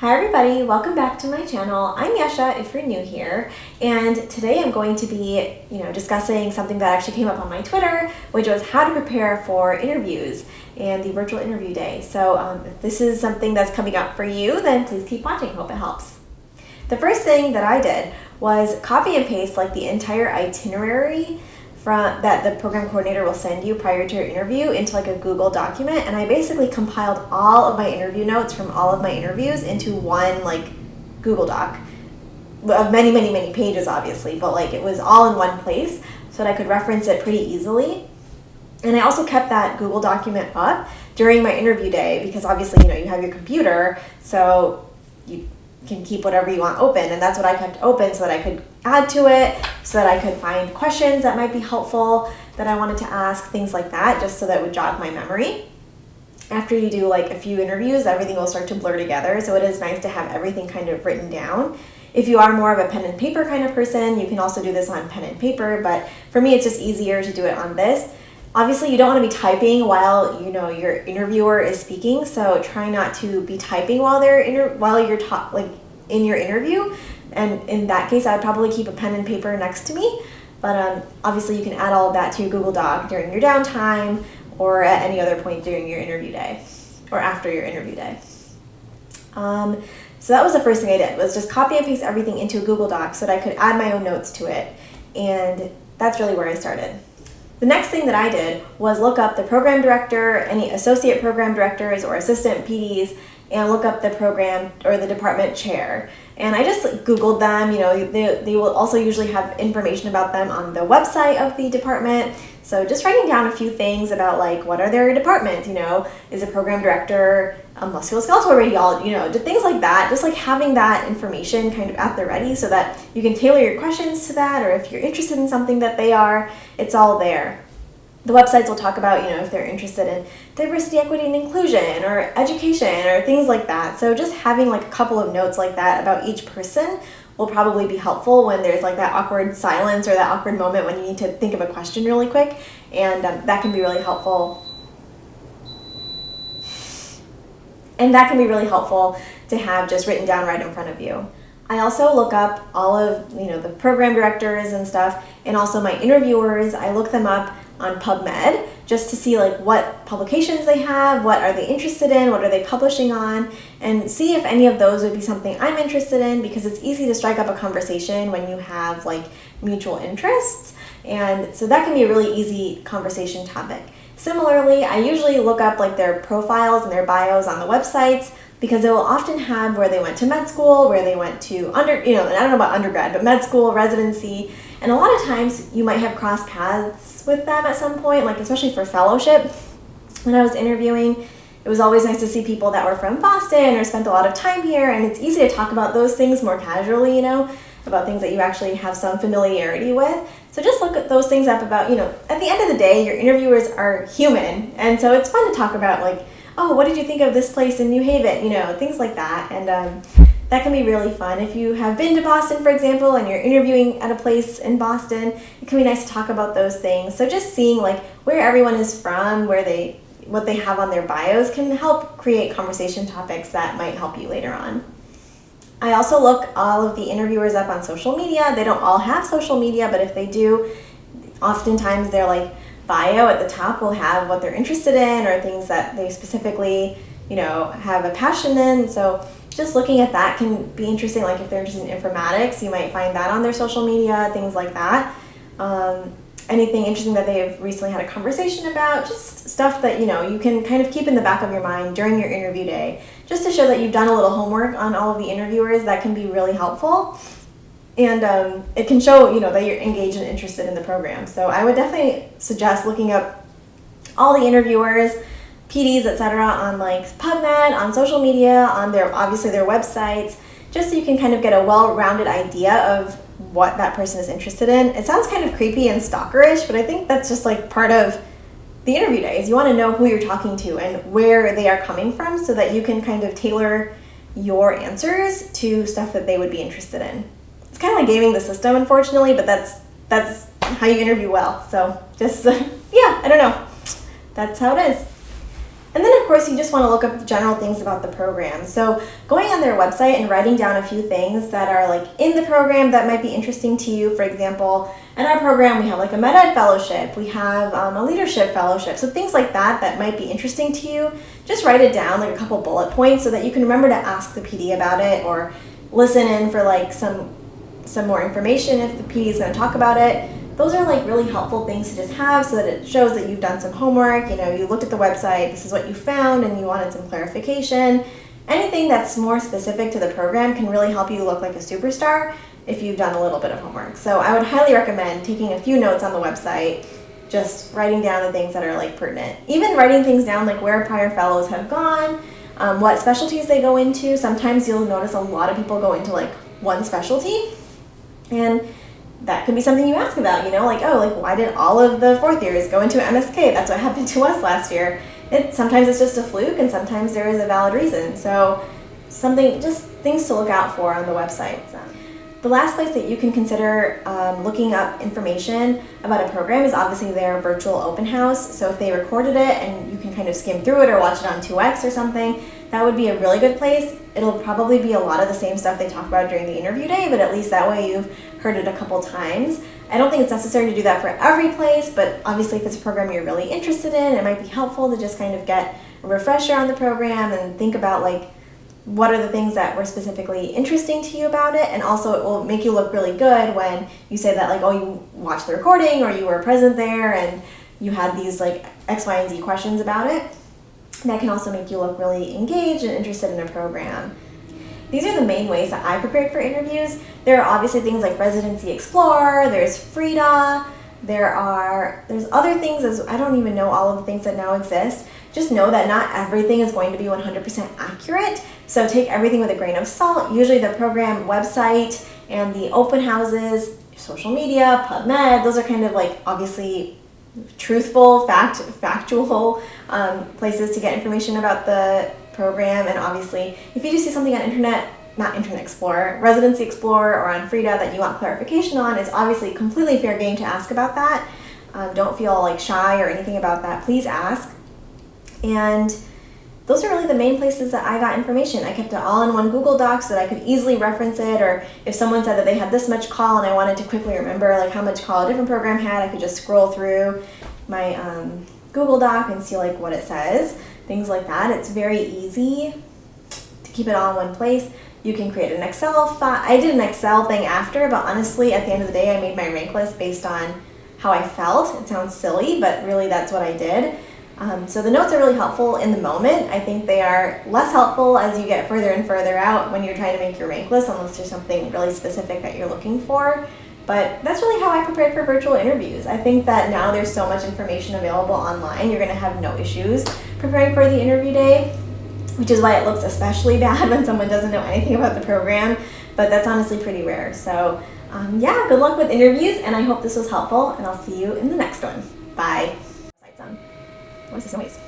Hi everybody, welcome back to my channel. I'm Yesha if you're new here, and today I'm going to be, discussing something that actually came up on my Twitter, which was how to prepare for interviews and the virtual interview day. So if this is something that's coming up for you, then please keep watching. Hope it helps. The first thing that I did was copy and paste like the entire itinerary that the program coordinator will send you prior to your interview into like a Google document, and I basically compiled all of my interview notes from all of my interviews into one like Google Doc of many pages obviously, but like it was all in one place so that I could reference it pretty easily. And I also kept that Google document up during my interview day because obviously you have your computer, so you can keep whatever you want open, and that's what I kept open so that I could add to it, so that I could find questions that might be helpful that I wanted to ask, things like that, just so that it would jog my memory. After you do like a few interviews, everything will start to blur together, so it is nice to have everything kind of written down. If you are more of a pen and paper kind of person, you can also do this on pen and paper, but for me it's just easier to do it on this. Obviously, you don't want to be typing while your interviewer is speaking, so try not to be typing while you're in your interview. And in that case, I would probably keep a pen and paper next to me. But obviously, you can add all of that to your Google Doc during your downtime or at any other point during your interview day or after your interview day. So that was the first thing I did, was just copy and paste everything into a Google Doc so that I could add my own notes to it. And that's really where I started. The next thing that I did was look up the program director, any associate program directors or assistant PDs, and look up the program or the department chair. And I just Googled them. They will also usually have information about them on the website of the department. So just writing down a few things about like what are their departments, is a program director a musculoskeletal radiology, things like that. Just like having that information kind of at the ready so that you can tailor your questions to that, or if you're interested in something that they are, it's all there. The websites will talk about, if they're interested in diversity, equity, and inclusion, or education, or things like that. So just having like a couple of notes like that about each person will probably be helpful when there's like that awkward silence or that awkward moment when you need to think of a question really quick, and that can be really helpful. And that can be really helpful to have just written down right in front of you. I also look up all of the program directors and stuff, and also my interviewers. I look them up on PubMed just to see like what publications they have, what are they interested in, what are they publishing on, and see if any of those would be something I'm interested in, because it's easy to strike up a conversation when you have like mutual interests, and so that can be a really easy conversation topic. Similarly, I usually look up like their profiles and their bios on the websites, because they will often have where they went to med school, where they went to and I don't know about undergrad, but med school, residency, and a lot of times you might have crossed paths with them at some point, like especially for fellowship. When I was interviewing, it was always nice to see people that were from Boston or spent a lot of time here, and it's easy to talk about those things more casually, about things that you actually have some familiarity with. So just look at those things up about, at the end of the day, your interviewers are human, and so it's fun to talk about like, oh, what did you think of this place in New Haven? Things like that. And that can be really fun. If you have been to Boston, for example, and you're interviewing at a place in Boston, it can be nice to talk about those things. So just seeing like where everyone is from, what they have on their bios can help create conversation topics that might help you later on. I also look all of the interviewers up on social media. They don't all have social media, but if they do, oftentimes they're like, bio at the top will have what they're interested in or things that they specifically, have a passion in. So just looking at that can be interesting. Like if they're interested in informatics, you might find that on their social media, things like that. Anything interesting that they've recently had a conversation about, just stuff that, you can kind of keep in the back of your mind during your interview day, just to show that you've done a little homework on all of the interviewers. That can be really helpful. And it can show, that you're engaged and interested in the program. So I would definitely suggest looking up all the interviewers, PDs, etc. on like PubMed, on social media, on their websites, just so you can kind of get a well-rounded idea of what that person is interested in. It sounds kind of creepy and stalkerish, but I think that's just like part of the interview days. You want to know who you're talking to and where they are coming from so that you can kind of tailor your answers to stuff that they would be interested in. It's kind of like gaming the system, unfortunately, but that's how you interview well. So just, I don't know. That's how it is. And then of course you just want to look up general things about the program. So going on their website and writing down a few things that are like in the program that might be interesting to you. For example, in our program we have like a Med-Ed fellowship, we have a leadership fellowship. So things like that might be interesting to you, just write it down, like a couple bullet points, so that you can remember to ask the PD about it or listen in for like some more information if the PD is going to talk about it. Those are like really helpful things to just have so that it shows that you've done some homework, you looked at the website, this is what you found, and you wanted some clarification. Anything that's more specific to the program can really help you look like a superstar if you've done a little bit of homework. So I would highly recommend taking a few notes on the website, just writing down the things that are like pertinent. Even writing things down like where prior fellows have gone, what specialties they go into. Sometimes you'll notice a lot of people go into like one specialty, and that could be something you ask about, why did all of the fourth years go into MSK? That's what happened to us last year. Sometimes it's just a fluke, and sometimes there is a valid reason. So just things to look out for on the website. So the last place that you can consider looking up information about a program is obviously their virtual open house. So if they recorded it and you can kind of skim through it or watch it on 2X or something, that would be a really good place. It'll probably be a lot of the same stuff they talk about during the interview day, but at least that way you've heard it a couple times. I don't think it's necessary to do that for every place, but obviously if it's a program you're really interested in, it might be helpful to just kind of get a refresher on the program and think about like what are the things that were specifically interesting to you about it. And also it will make you look really good when you say that like, oh, you watched the recording or you were present there and you had these like X, Y, and Z questions about it. That can also make you look really engaged and interested in a program. These are the main ways that I prepared for interviews. There are obviously things like Residency Explorer, there's Frida, there's other things, I don't even know all of the things that now exist. Just know that not everything is going to be 100% accurate, so take everything with a grain of salt. Usually the program website and the open houses, social media, PubMed, those are kind of like obviously truthful, factual places to get information about the program. And obviously if you do see something on Internet Explorer, Residency Explorer, or on Frida that you want clarification on, it's obviously completely fair game to ask about that. Don't feel like shy or anything about that. Please ask. And those are really the main places that I got information. I kept it all in one Google Doc so that I could easily reference it, or if someone said that they had this much call and I wanted to quickly remember like how much call a different program had, I could just scroll through my Google Doc and see like what it says, things like that. It's very easy to keep it all in one place. You can create an Excel file. I did an Excel thing after, but honestly at the end of the day I made my rank list based on how I felt. It sounds silly, but really that's what I did. So the notes are really helpful in the moment. I think they are less helpful as you get further and further out when you're trying to make your rank list, unless there's something really specific that you're looking for. But that's really how I prepared for virtual interviews. I think that now there's so much information available online, you're going to have no issues preparing for the interview day, which is why it looks especially bad when someone doesn't know anything about the program, but that's honestly pretty rare. So yeah, good luck with interviews, and I hope this was helpful, and I'll see you in the next one. Bye. Voice is noise.